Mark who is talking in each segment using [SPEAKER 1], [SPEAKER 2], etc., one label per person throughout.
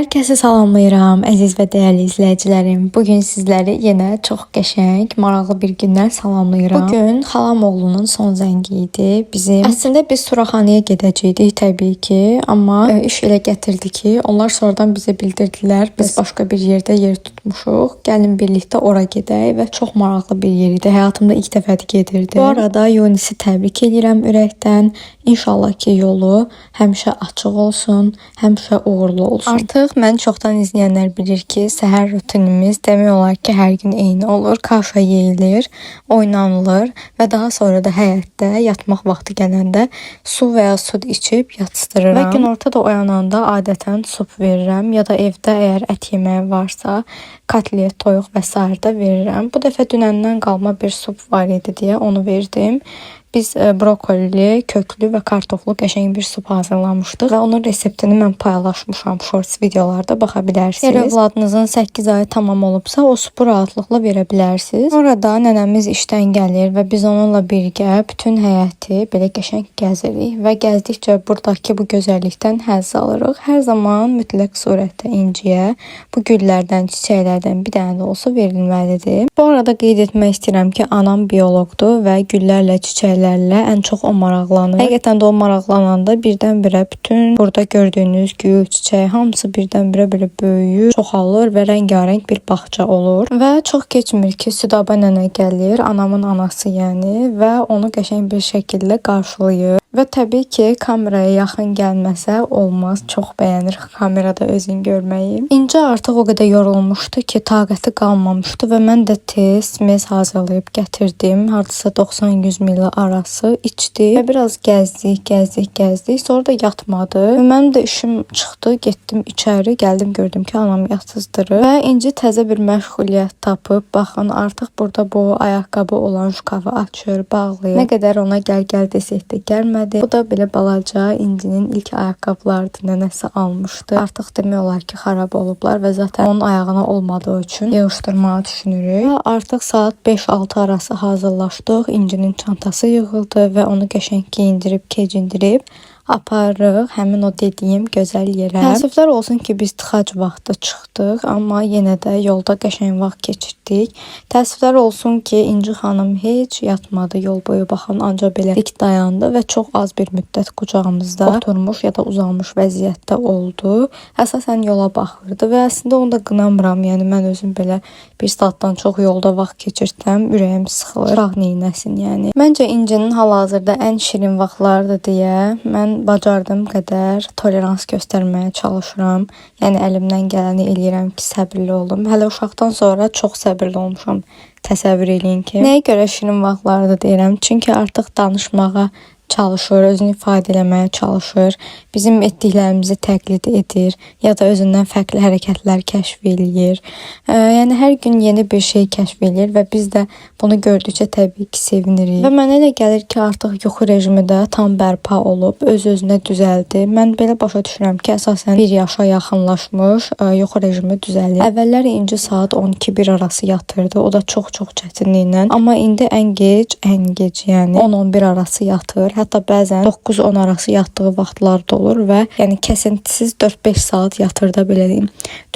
[SPEAKER 1] Herkese salamlayıram, əziz və dəyərli izləyicilərim. Bugün sizləri yenə çox qəşəng, maraqlı bir gündən salamlayıram. Bugün xalam oğlunun son zəngi idi. Əslində biz Suraxanıya gedəcəydik təbii ki, amma iş elə gətirdi ki, onlar sonradan bizə bildirdilər. Biz başqa bir yerdə yer tutmuşuq. Gəlin birlikdə ora gedək və çox maraqlı bir yer idi. Həyatımda ilk dəfədir gedirdim. Bu arada Yunisi təbrik edirəm ürəkdən. İnşallah ki, yolu həmişə açıq olsun, həmişə uğurlu olsun. Artıq məni çoxdan izləyənlər bilir ki, səhər rutinimiz demək olar ki, hər gün eyni olur. Kaşa yeyilir, oynanılır və daha sonra da həyətdə yatmaq vaxtı gələndə su və ya süd içib yatsıdırıram. Və günortada oyananda adətən sup verirəm ya da evdə əgər ət yeməyi varsa, kotlet, toyuq və s. da verirəm. Bu dəfə dünəndən qalma bir sup var idi deyə onu verdim. Biz brokoli, köklü və kartoflu qəşəng bir sup hazırlamışdıq və onun reseptini mən paylaşmışam shorts videolarda, baxa bilərsiniz. Əgər övladınızın 8 ayı tamam olubsa, o supu rahatlıqla verə bilərsiniz. Orada nənəmiz işdən gəlir və biz onunla birgə bütün həyəti belə qəşəng gəzirik və gəzdikcə buradakı bu gözəllikdən həzz alırıq. Hər zaman mütləq surətdə İnciyə bu güllərdən, çiçəklərdən bir dənə də olsa verilməlidir. Bu arada qeyd etmək istəyirəm ki, anam bioloqdur və güllərlə, çiçəklərlə ən çox o maraqlanır. Həqiqətən də o maraqlananda birdən-birə bütün burada gördüyünüz gül, çiçək hamısı birdən-birə belə böyüyür, çoxalır və rəngarəng bir bağça olur. Və çox keçmir ki, Südabə nənə gəlir, anamın anası yəni, və onu qəşəng bir şəkildə qarşılayır. Və təbii ki, kameraya yaxın gəlməsə olmaz. Çox bəyənir kamerada özünü görməyi. İnci artıq o qədər yorulmuşdu ki, taqəti qalmamışdı və mən də tez mez hazırlayıb gətirdim. Hardasa 90-100 ml arası içdi və biraz gəzdik. Sonra da yatmadı. Və mənim də işim çıxdı, getdim içəri, gəldim gördüm ki, anam yatsızdırır. Və İnci təzə bir məşğuliyyət tapıb, baxın, artıq burada bu ayaqqabı olan şkafı açır, bağlayır. Nə qədər ona gəl desək də gəlmədi. Bu da belə balaca İncinin ilk ayaqqabılardı, nənəsi almışdı. Artıq demək olar ki, xarab olublar və zaten onun ayağına olmadığı üçün yığışdırmağı düşünürük. Və artıq saat 5-6 arası hazırlaşdıq. İncinin çantası yığıldı və onu qəşəng geyindirib, kecindirib aparırıq həmin o dediyim gözəl yerə. Təəssüflər olsun ki, biz tıxac vaxtı çıxdıq, amma yenə də yolda qəşəng vaxt keçirdik. Təəssüflər olsun ki, İnci xanım heç yatmadı yol boyu, baxın, ancaq belə dik dayandı və çox az bir müddət qucağımızda oturmuş ya da uzanmış vəziyyətdə oldu. Əsasən yola baxırdı və əslində onu da qınamıram, yəni mən özüm belə bir saatdan çox yolda vaxt keçirsəm, ürəyim sıxılır. Uşaq neynəsin yəni. Məncə İncinin hal-hazırda ən şirin vaxtlardır deyə mən bacardığım qədər tolerans göstərməyə çalışıram. Yəni əlimdən gələni eləyirəm ki, səbirli olum. Hələ uşaqdan sonra çox səbirli olmuşam. Təsəvvür eləyin ki. Nəyə görə şirin vaxtlarda deyirəm? Çünki artıq danışmağa çalışır, özünü ifadə eləməyə çalışır, bizim etdiklərimizi təqlid edir ya da özündən fərqli hərəkətlər kəşf eləyir. Yəni hər gün yeni bir şey kəşf eləyir və biz də bunu gördükcə təbii ki, sevinirik. Və mənə elə gəlir ki, artıq yuxu rejimi də tam bərpa olub, öz-özünə düzəldi. Mən belə başa düşürəm ki, əsasən 1 yaşa yaxınlaşmış yuxu rejimi düzəlir. Əvvəllər İnci saat 12-1 arası yatırdı. O da çox-çox çətinliklə. Amma indi ən gec, yəni 10-11 arası yatır. Hətta bəzən 9-10 arası yatdığı vaxtlar da olur və yəni kəsintisiz 4-5 saat yatır da belə deyim.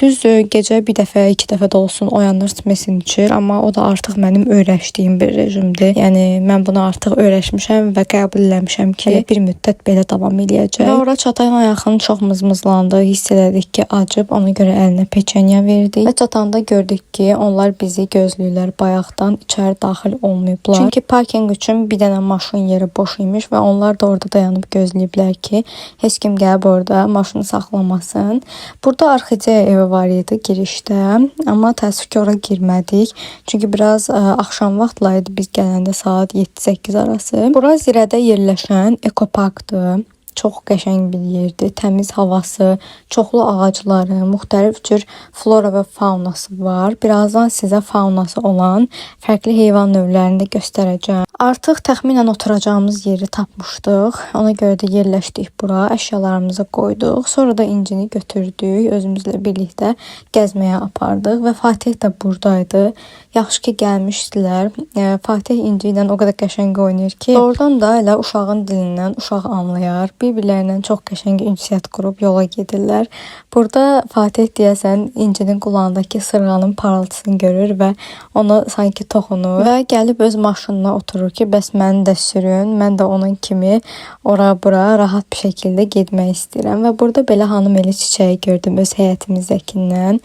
[SPEAKER 1] Düzdür, gecə bir dəfə, 2 dəfə də olsun oyanır, smesin içir, amma o da artıq mənim öyrəşdiyim bir rejimdir. Yəni mən bunu artıq öyrəşmişəm və qəbul eləmişəm ki, bir müddət belə davam eləyəcək. Və ora çatana yaxın çox mızmızlandı, hiss elədik ki, acıb, ona görə əlinə peçenya verdik və çatanda gördük ki, onlar bizi gözləyirlər, bayaqdan içəri daxil olmayıblar. Çünki parkinq üçün bir dənə maşın yeri boş imiş və onlar da orada dayanıb gözləyiblər ki, heç kim gəlib orada maşını saxlamasın. Burada orxideya evi var idi girişdə, amma təəssüf ki, ora girmədik. Çünki biraz axşam vaxtlaydı biz gələndə saat 7-8 arası. Bura Zirədə yerləşən ekoparkdır. Çox qəşəng bir yerdir, təmiz havası, çoxlu ağacları, müxtəlif cür flora və faunası var. Birazdan sizə faunası olan fərqli heyvan növlərini də göstərəcəm. Artıq təxminən oturacağımız yeri tapmışdıq. Ona görə də yerləşdik bura, əşyalarımızı qoyduq. Sonra da İncini götürdük, özümüzlə birlikdə gəzməyə apardıq və Fatih də buradaydı. Yaxşı ki, gəlmişdilər. Fatih İnci ilə o qədər qəşəng oynayır ki, doğrudan da elə uşağın dilindən uşaq anlayar. bir-birlərindən çox qəşəng ünsiyyət qurub yola gedirlər. Burada Fatih deyəsən İncinin qulağındakı sırğanın parıltısını görür və onu sanki toxunur və gəlib öz maşınına oturur ki, bəs məni də sürün, mən də onun kimi ora-bura rahat bir şəkildə getmək istəyirəm. Və burada belə Hanım Eli çiçəyi gördüm öz həyətimizdəkindən.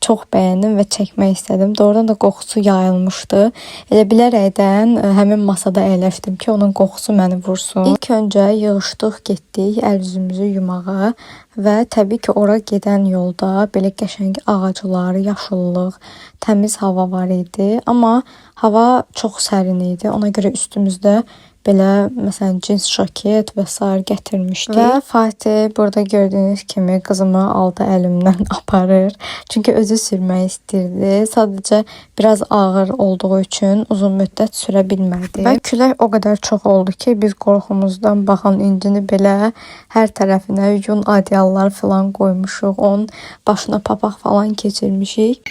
[SPEAKER 1] Çox bəyəndim və çəkmək istədim. Doğrudan da qoxusu yayılmışdı. Elə bilərəkdən həmin masada əyləşdim ki, onun qoxusu məni vursun. İlk öncə yığışdıq, getdik əl-üzümüzü yumağa və təbii ki, ora gedən yolda belə qəşəng ağaclar, yaşıllıq, təmiz hava var idi. Amma hava çox sərin idi. Ona görə üstümüzdə belə məsələn cins jaket və sair gətirmişdik. Və Fatih burada gördüyünüz kimi qızımı aldı əlimdən aparır. Çünki özü sürmək istirdi. Sadəcə biraz ağır olduğu üçün uzun müddət sürə bilmədi. Və külək o qədər çox oldu ki, biz qorxumuzdan baxan İncini belə hər tərəfinə yun adyallar falan qoymuşuq. Onun başına papaq falan keçirmişik.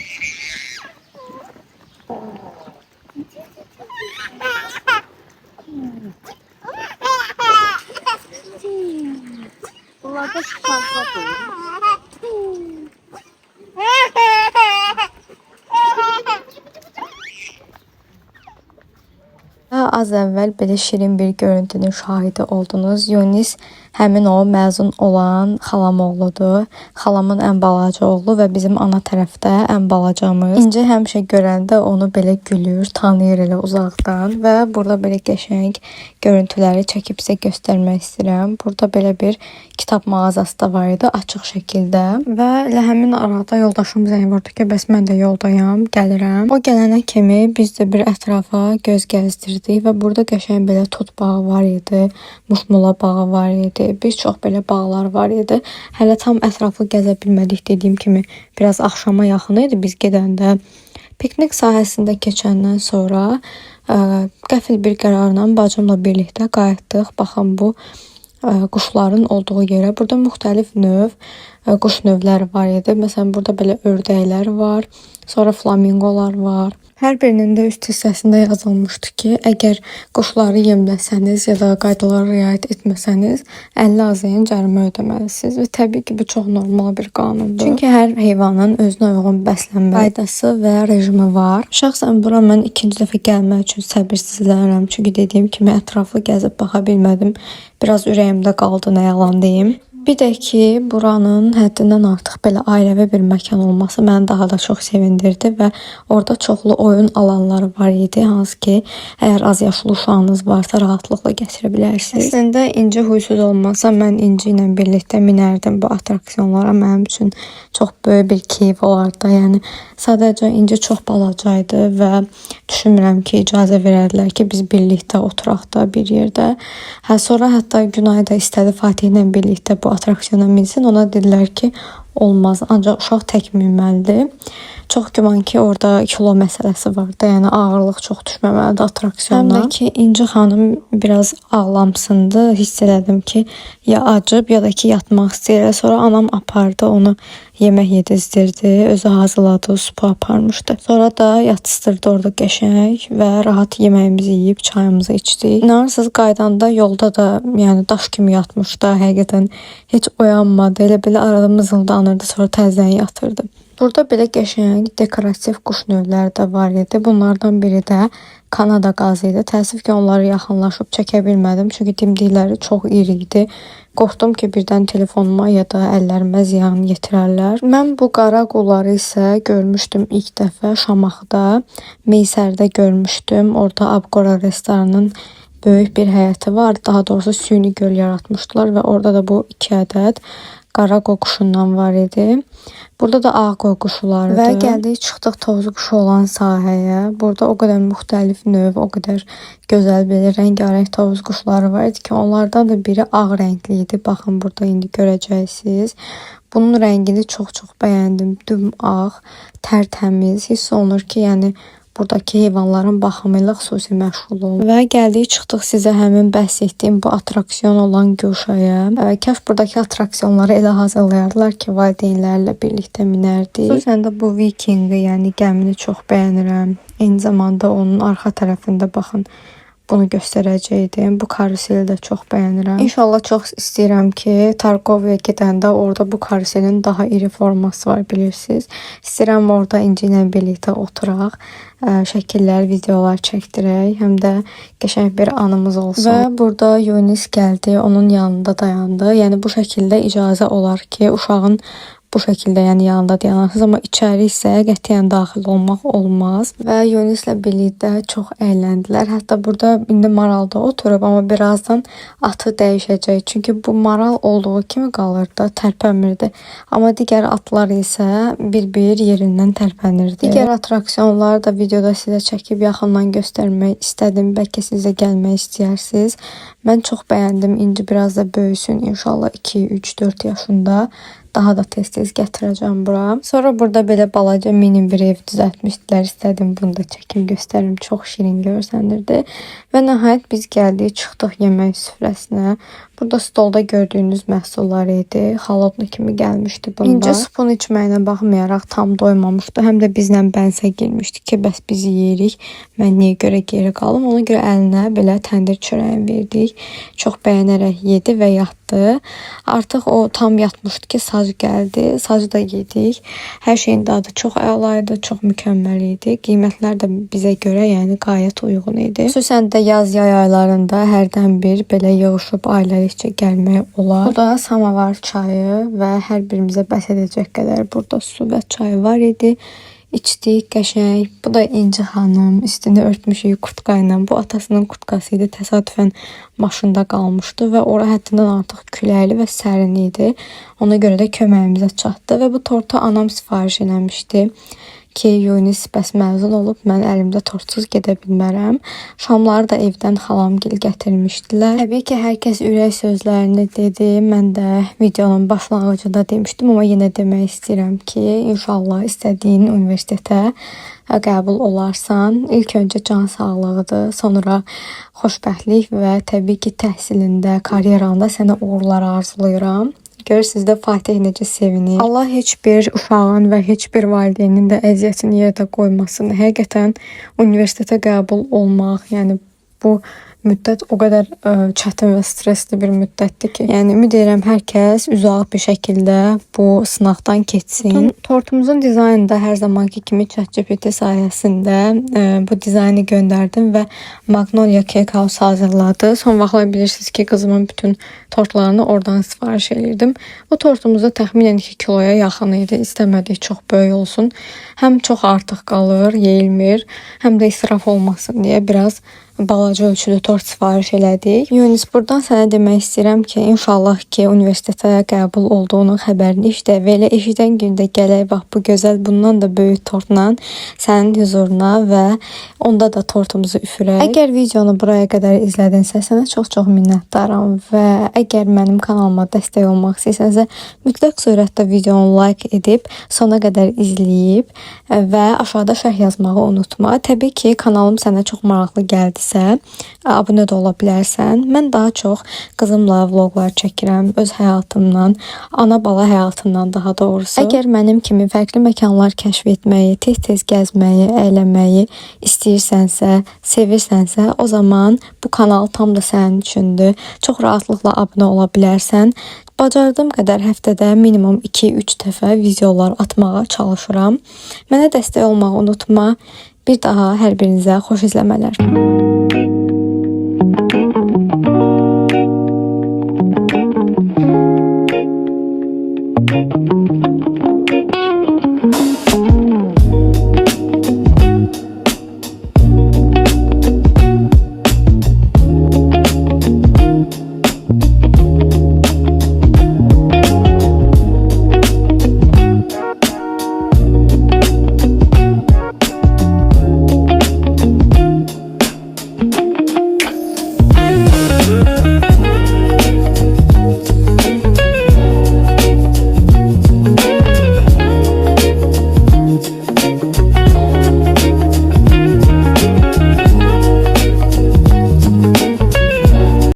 [SPEAKER 2] Bunlarda şifanslar koyuyor.
[SPEAKER 1] Az əvvəl belə şirin bir görüntünün şahidi oldunuz. Yunis həmin o məzun olan xalam oğludur. Xalamın ən balaca oğlu və bizim ana tərəfdə ən balacamız. İnci həmişə görəndə onu belə gülür, tanıyır elə uzaqdan və burada belə qəşəng görüntüləri çəkib sizə göstərmək istəyirəm. Burada belə bir kitab mağazası da var idi açıq şəkildə və elə həmin arada yoldaşım zəng vurdu ki, bəs mən də yoldayam, gəlirəm. O gələnə kimi biz də bir ətrafa göz gəzdirdik və burada qəşəng belə tut bağı var idi, muşmula bağı var idi. Bir çox belə bağlar var idi. Hələ tam ətrafı gəzə bilmədik, dediyim kimi biraz axşama yaxın idi biz gedəndə. Piknik sahəsində keçəndən sonra qəfil bir qərarla bacımla birlikdə qayıtdıq. Baxın bu quşların olduğu yerə. Burada müxtəlif növ quş növləri var idi. Məsələn burada belə ördəklər var, sonra flamingolar var. Hər birinin də üst hissəsində yazılmışdı ki, əgər quşları yemləsəniz ya da qaydalara riayət etməsəniz 50 AZN cərimə ödəməlisiniz və təbii ki, bu çox normal bir qanundur. Çünki hər heyvanın özünə uyğun bəslənmə qaydası və rejimi var. Şəxsən bura mən ikinci dəfə gəlmək üçün səbirsizlənirəm. Çünki dediyim kimi ətraflı gəzib baxa bilmədim. Biraz ürəyimdə qaldı, nə yalan deyim. Bir də ki, buranın həddindən artıq belə ailəvi bir məkan olması məni daha da çox sevindirdi və orada çoxlu oyun alanları var idi, hansı ki, əgər az yaşlı uşağınız varsa rahatlıqla gətirə bilərsiniz. Əslində İnci huysuz olmasa mən İnci ilə birlikdə minərdim bu atraksiyonlara. Mənim üçün çox böyük bir keyif olardı. Yəni sadəcə İnci çox balacaydı və düşünmürəm ki, icazə verərdilər ki, biz birlikdə oturaq da bir yerdə. Sonra hətta Günay da istədi Fatih ilə birlikdə bu atraksiyona minsin. Ona dedilər ki, olmaz, ancaq uşaq tək minməlidir. Çox güman ki, orada kilo məsələsi vardı. Yəni ağırlıq çox düşməməlidir atraksiyona. Həm də ki, İnci xanım biraz ağlamsındı. Hiss elədim ki, ya acıb ya da ki, yatmaq istəyir. Sonra anam apardı, onu yemək yedizdirdi. Özü hazırladı, supu aparmışdı. Sonra da yatıstırdı orada qəşəng və rahat yeməyimizi yeyib çayımızı içdik. İnanırsınız, qaydanda yolda da yəni daş kimi yatmışdı. Həqiqətən heç oyanmadı. Elə belə arada mızıldanırdı, sonra təzədən yatırdı. Burada belə qəşəng dekorativ quş növləri də var idi. Bunlardan biri də Kanada qazı idi. Təəssüf ki, onları yaxınlaşıb çəkə bilmədim. Çünki dimdikləri çox iri idi. Qorxdum ki, birdən telefonuma ya da əllərimə ziyan yetirərlər. Mən bu qara qulları isə görmüşdüm ilk dəfə Şamaxıda, Meysərdə görmüşdüm. Orada Abqora restoranının böyük bir həyəti var. Daha doğrusu süni göl yaratmışdılar və orada da bu 2 ədəd qara qoquşundan var idi. Burada da ağ qoquşulardı. Və gəldik, çıxdıq tovuz quşu olan sahəyə. Burada o qədər müxtəlif növ, o qədər gözəl belə rəngarəng tovuz quşları var idi ki, onlardan da biri ağ rəngli idi. Baxın, burada indi görəcəksiniz. Bunun rəngini çox-çox bəyəndim. Düm ağ, tərtəmiz. Hiss olunur ki, yəni buradakı heyvanların baxımı ilə xüsusi məşğul olun. Və gəldik, çıxdıq sizə həmin bəhs etdiyim bu atraksiyon olan Güşaya. Kəş buradakı atraksiyonları elə hazırlayardılar ki, valideynlərlə birlikdə minərdik. Xüsusən də bu Vikingi, yəni gəmini çox bəyənirəm. Eyni zamanda onun arxa tərəfində baxın, bunu göstərəcəydim. Bu karuseli də çox bəyənirəm. İnşallah çox istəyirəm ki, Tarkovaya gedəndə orada bu karuselin daha iri forması var, bilirsiniz. İstəyirəm orada İnci ilə birlikdə oturaq, şəkillər, videolar çəkdirək, həm də qəşəng bir anımız olsun. Və burada Yunis gəldi, onun yanında dayandı. Yəni bu şəkildə icazə olar ki, uşağın bu şəkildə yəni yanında dayanırsınız, amma içəri isə qətiyyən daxil olmaq olmaz. Və Yunislə birlikdə çox əyləndilər. Hətta burada indi maralda oturub, amma birazdan atı dəyişəcək. Çünki bu maral olduğu kimi qalırdı, tərpənmirdi. Amma digər atlar isə bir-bir yerindən tərpənirdi. Digər attraksiyonları da videoda sizə çəkib yaxından göstərmək istədim. Bəlkə siz də gəlmək istəyirsiniz. Mən çox bəyəndim. İnci biraz da böyüsün. İnşallah 2, 3, 4 yaşında. Daha da tez-tez gətirəcəm bura. Sonra burada belə balaca mini bir ev düzəltmişdilər. İstədim bunu da çəkim göstərim. Çox şirin görsənirdi. Və nəhayət biz gəldik, çıxdıq yemək süfrəsinə. Burada stolda gördüyünüz məhsullar idi. Xalodlu kimi gəlmişdi bunlar. İncə supun içməyinə baxmayaraq tam doymamışdı. Həm də bizlə bənsə girmişdi ki, bəs biz yeyirik. Mən niyə görə geri qalım? Ona görə əlinə belə təndir çörəyi verdik. Çox bəyənərək yedi və yatdı. Artıq o tam yatmışdı ki, sacı gəldi. Sacı da yedik. Hər şeyin dadı çox əla idi, çox mükəmməl idi. Qiymətlər də bizə görə yəni qayət uyğun idi. Xüsusən də yaz-yay aylarında hərdən bir belə yığışıb ailəlikcə gəlmək olar. Bu da samavar çayı və hər birimizə bəs edəcək qədər burada su və çay var idi. İçdik qəşəng. Bu da İnci xanım. Üstünü örtmüşük kurtka ilə. Bu atasının kurtkası idi. Təsadüfən maşında qalmışdı və ora həddindən artıq küləkli və sərin idi. Ona görə də köməyimizə çatdı və bu tortu anam sifariş eləmişdi ki, Yunis bəs məzun olub, mən əlimdə tortsuz gedə bilmərəm. Şamları da evdən xalamgil gətirmişdilər. Təbii ki, hər kəs ürək sözlərini dedi. Mən də videonun başlanğıcında demişdim, amma yenə demək istəyirəm ki, inşallah istədiyin universitetə qəbul olarsan. İlk öncə can sağlığıdır, sonra xoşbəxtlik və təbii ki, təhsilində, karyeranda sənə uğurlar arzulayıram. Görürsünüz də Fatih necə sevinir. Allah heç bir uşağın və heç bir valideynin də əziyyətini yerdə qoymasın. Həqiqətən universitetə qəbul olmaq, yəni bu müddət o qədər çətin və stresli bir müddətdir ki, yəni ümid edirəm hər kəs uzaq bir şəkildə bu sınaqdan keçsin. Tortumuzun dizaynını da hər zamanki kimi ChatGPT sayəsində bu dizaynı göndərdim və Magnolia Cake House hazırladı. Son vaxtlar bilirsiniz ki, qızımın bütün tortlarını oradan sifariş edirdim. Bu tortumuz da təxminən 2 kiloya yaxın idi. İstəmədik çox böyük olsun. Həm çox artıq qalır, yeyilmir, həm də israf olmasın deyə biraz balaca ölçüdə tort sifariş elədik. Yunis, buradan sənə demək istəyirəm ki, inşallah ki, universitetə qəbul olduğunun xəbərini işdə və elə eşidən gündə gələk bax bu gözəl, bundan da böyük tortla sənin huzuruna və onda da tortumuzu üfürək. Əgər videonu buraya qədər izlədinsə, sənə çox-çox minnətdaram və əgər mənim kanalıma dəstək olmaq istəyirsənsə, mütləq surətdə videonu like edib, sona qədər izləyib və aşağıda şərh yazmağı unutma. Təbii ki, kanalım sənə çox maraqlı gəldisə, abunə də ola bilərsən. Mən daha çox qızımla vloqlar çəkirəm, öz həyatımdan, ana-bala həyatından daha doğrusu. Əgər mənim kimi fərqli məkanlar kəşf etməyi, tez-tez gəzməyi, əylənməyi istəyirsənsə, sevirsənsə, o zaman bu kanal tam da sənin üçündür. Çox rahatlıqla abunə ola bilərsən. Bacardığım qədər həftədə minimum 2-3 dəfə videolar atmağa çalışıram. Mənə dəstək olmağı unutma. Bir daha hər birinizə xoş izləmələr.